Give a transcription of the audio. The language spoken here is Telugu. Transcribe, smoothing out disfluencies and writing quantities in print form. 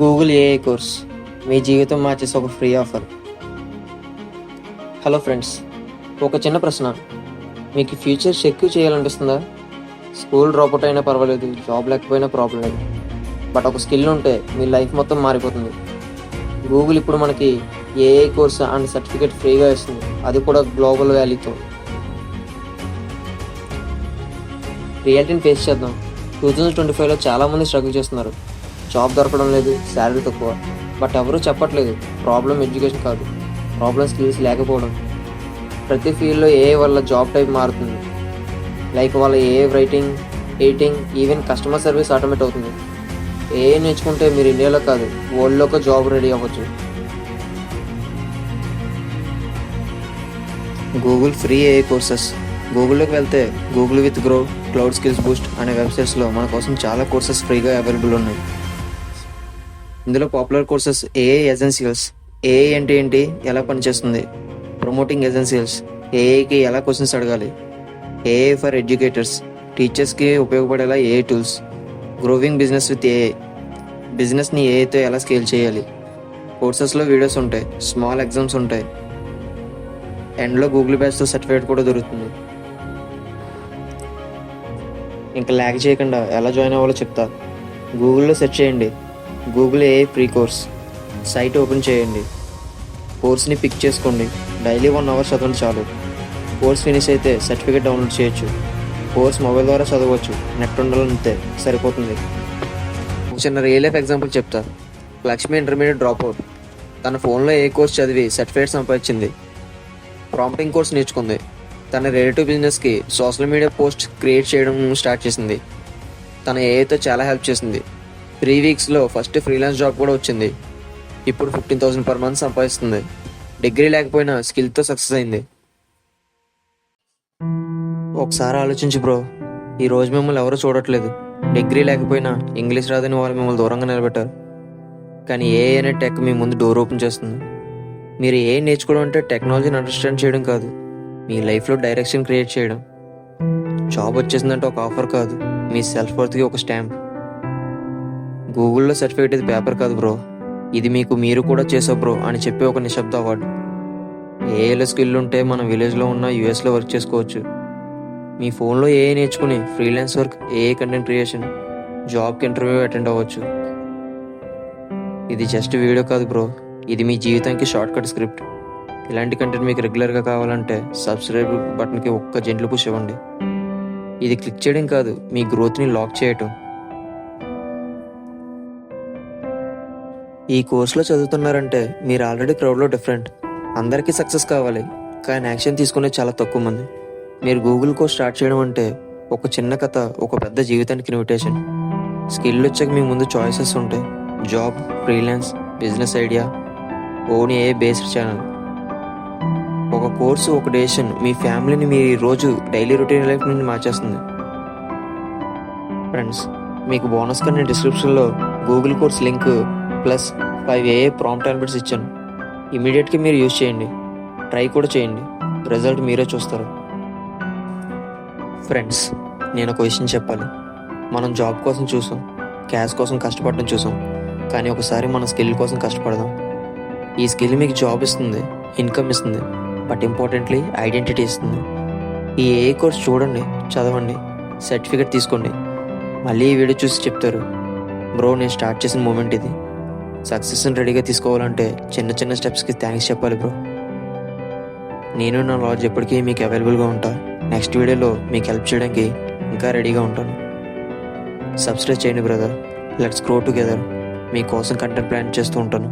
గూగుల్ ఏఐ కోర్స్ మీ జీవితం మార్చేసి ఒక ఫ్రీ ఆఫర్. హలో ఫ్రెండ్స్, ఒక చిన్న ప్రశ్న. మీకు ఫ్యూచర్ సెక్యూర్ చేయాలనిపిస్తుందా? స్కూల్ డ్రాప్అవుట్ అయినా పర్వాలేదు, జాబ్ లేకపోయినా ప్రాబ్లం లేదు, బట్ ఒక స్కిల్ ఉంటే మీ లైఫ్ మొత్తం మారిపోతుంది. గూగుల్ ఇప్పుడు మనకి ఏఐ కోర్స్ అండ్ సర్టిఫికేట్ ఫ్రీగా ఇస్తుంది, అది కూడా గ్లోబల్ వాల్యూతో. రియాలిటీని ఫేస్ చేద్దాం. 2025లో చాలామంది స్ట్రగుల్ చేస్తున్నారు. జాబ్ దొరకడం లేదు, శాలరీ తక్కువ. బట్ ఎవరూ చెప్పట్లేదు ప్రాబ్లం ఎడ్యుకేషన్ కాదు, ప్రాబ్లం స్కిల్స్ లేకపోవడం. ప్రతి ఫీల్డ్లో ఏఐ వల్ల జాబ్ టైప్ మారుతుంది. లైక్ వాళ్ళ AI writing, editing, even customer service automate అవుతుంది. ఏఐ నేర్చుకుంటే మీరు ఇండియాలో కాదు, వరల్డ్లో జాబ్ రెడీ అవ్వచ్చు. Google free AI courses. గూగుల్లోకి వెళ్తే Google with grow, cloud skills boost అనే వెబ్సైట్స్లో మన కోసం చాలా కోర్సెస్ ఫ్రీగా అవైలబుల్ ఉన్నాయి. ఇందులో popular courses AI essentials. AI అంటే ఏంటి, ఎలా పనిచేస్తుంది, ప్రమోటింగ్ ఎసెన్షియల్స్, ఏఐకి ఎలా క్వశ్చన్స్ అడగాలి, ఏఐ ఫర్ ఎడ్యుకేటర్స్, టీచర్స్కి ఉపయోగపడేలా AI tools, growing business with AI, బిజినెస్ని ఏఐతో ఎలా స్కేల్ చేయాలి. కోర్సెస్లో వీడియోస్ ఉంటాయి, స్మాల్ ఎగ్జామ్స్ ఉంటాయి, ఎండ్లో గూగుల్ బ్యాచ్తో సర్టిఫికేట్ కూడా దొరుకుతుంది. ఇంకా ల్యాగ్ చేయకుండా ఎలా జాయిన్ అవ్వాలో చెప్తా. గూగుల్లో సెర్చ్ చేయండి Google AI free course. Site open చేయండి, కోర్స్ని పిక్ చేసుకోండి. డైలీ 1 అవర్ చదవండి చాలు. కోర్స్ ఫినిష్ అయితే సర్టిఫికేట్ డౌన్లోడ్ చేయొచ్చు. కోర్స్ మొబైల్ ద్వారా చదవచ్చు, నెట్ ఉండాలంతే సరిపోతుంది. ఒక చిన్న రియల్ లైఫ్ ఎగ్జాంపుల్ చెప్తా. Lakshmi intermediate drop out. తన ఫోన్లో ఏ కోర్స్ చదివి సర్టిఫికేట్ సంపాదించింది. ప్రాంప్టింగ్ కోర్స్ నేర్చుకుంది. తన రిలేటివ్ బిజినెస్కి సోషల్ మీడియా పోస్ట్ క్రియేట్ చేయడం స్టార్ట్ చేసింది. తన ఏఐతో చాలా హెల్ప్ చేసింది. 3 వీక్స్లో ఫస్ట్ ఫ్రీలాన్స్ జాబ్ కూడా వచ్చింది. ఇప్పుడు 15,000 per month సంపాదిస్తుంది. డిగ్రీ లేకపోయినా స్కిల్తో సక్సెస్ అయింది. ఒకసారి ఆలోచించు బ్రో, ఈరోజు మిమ్మల్ని ఎవరూ చూడట్లేదు. డిగ్రీ లేకపోయినా, ఇంగ్లీష్ రాదని వాళ్ళు మిమ్మల్ని దూరంగా నిలబెట్టారు. కానీ ఏఐ అనే టెక్ మీ ముందు డోర్ ఓపెన్ చేస్తుంది. మీరు ఏఐ నేర్చుకోవడం అంటే టెక్నాలజీని అండర్స్టాండ్ చేయడం కాదు, మీ లైఫ్లో డైరెక్షన్ క్రియేట్ చేయడం. జాబ్ వచ్చేసిందంటే ఒక ఆఫర్ కాదు, మీ సెల్ఫ్ వర్త్కి ఒక స్టాంప్. గూగుల్లో సర్టిఫికేట్ ఇది పేపర్ కాదు బ్రో, ఇది మీకు మీరు కూడా చేసావు బ్రో అని చెప్పే ఒక నిశ్శబ్ద అవార్డు. ఏఐలో స్కిల్ ఉంటే మనం విలేజ్లో ఉన్న యూఎస్లో వర్క్ చేసుకోవచ్చు. మీ ఫోన్లో ఏఐ నేర్చుకుని freelance work, AI content creation, జాబ్కి ఇంటర్వ్యూ అటెండ్ అవ్వచ్చు. ఇది జస్ట్ వీడియో కాదు బ్రో, ఇది మీ జీవితానికి షార్ట్ కట్ స్క్రిప్ట్. ఇలాంటి కంటెంట్ మీకు రెగ్యులర్గా కావాలంటే సబ్స్క్రైబ్ బటన్కి ఒక్క జెంట్లు పుష్ ఇవ్వండి. ఇది క్లిక్ చేయడం కాదు, మీ గ్రోత్ని లాక్ చేయటం. ఈ కోర్సులో చదువుతున్నారంటే మీరు ఆల్రెడీ క్రౌడ్లో డిఫరెంట్. అందరికీ సక్సెస్ కావాలి, కానీ యాక్షన్ తీసుకునే చాలా తక్కువ మంది. మీరు గూగుల్ కోర్స్ స్టార్ట్ చేయడం అంటే ఒక చిన్న కథ, ఒక పెద్ద జీవితానికి ఇన్విటేషన్. స్కిల్ వచ్చాక మీ ముందు చాయిసెస్ ఉంటాయి. Job, freelance, business idea, own AI based channel. ఒక కోర్సు, ఒక డెసిషన్ మీ ఫ్యామిలీని, మీ రోజు డైలీ రొటీన్ లైఫ్ నుండి మార్చేస్తుంది. ఫ్రెండ్స్, మీకు బోనస్గా నేను డిస్క్రిప్షన్లో Google course link plus 5 AI prompt Albert's ఇచ్చాను. ఇమీడియట్గా మీరు యూజ్ చేయండి, ట్రై కూడా చేయండి, రిజల్ట్ మీరే చూస్తారు. ఫ్రెండ్స్, నేను ఒక విషయం చెప్పాలి. మనం జాబ్ కోసం చూసాం, క్యాష్ కోసం కష్టపడడం చూసాం, కానీ ఒకసారి మన స్కిల్ కోసం కష్టపడదాం. ఈ స్కిల్ మీకు జాబ్ ఇస్తుంది, ఇన్కమ్ ఇస్తుంది, బట్ ఇంపార్టెంట్లీ ఐడెంటిటీ ఇస్తుంది. ఈ ఏఐ కోర్స్ చూడండి, చదవండి, సర్టిఫికేట్ తీసుకోండి. మళ్ళీ ఈ వీడియో చూసి చెప్తారు, బ్రో నేను స్టార్ట్ చేసిన మూమెంట్ ఇది. సక్సెస్ని రెడీగా తీసుకోవాలంటే చిన్న చిన్న స్టెప్స్కి థ్యాంక్స్ చెప్పాలి బ్రో. నేను నా నాలెడ్జ్ ఎప్పటికీ మీకు అవైలబుల్గా ఉంటా. నెక్స్ట్ వీడియోలో మీకు హెల్ప్ చేయడానికి ఇంకా రెడీగా ఉంటాను. సబ్స్క్రైబ్ చేయండి బ్రదర్. Let's grow together. మీకోసం కంటెంట్ ప్లాన్ చేస్తూ ఉంటాను.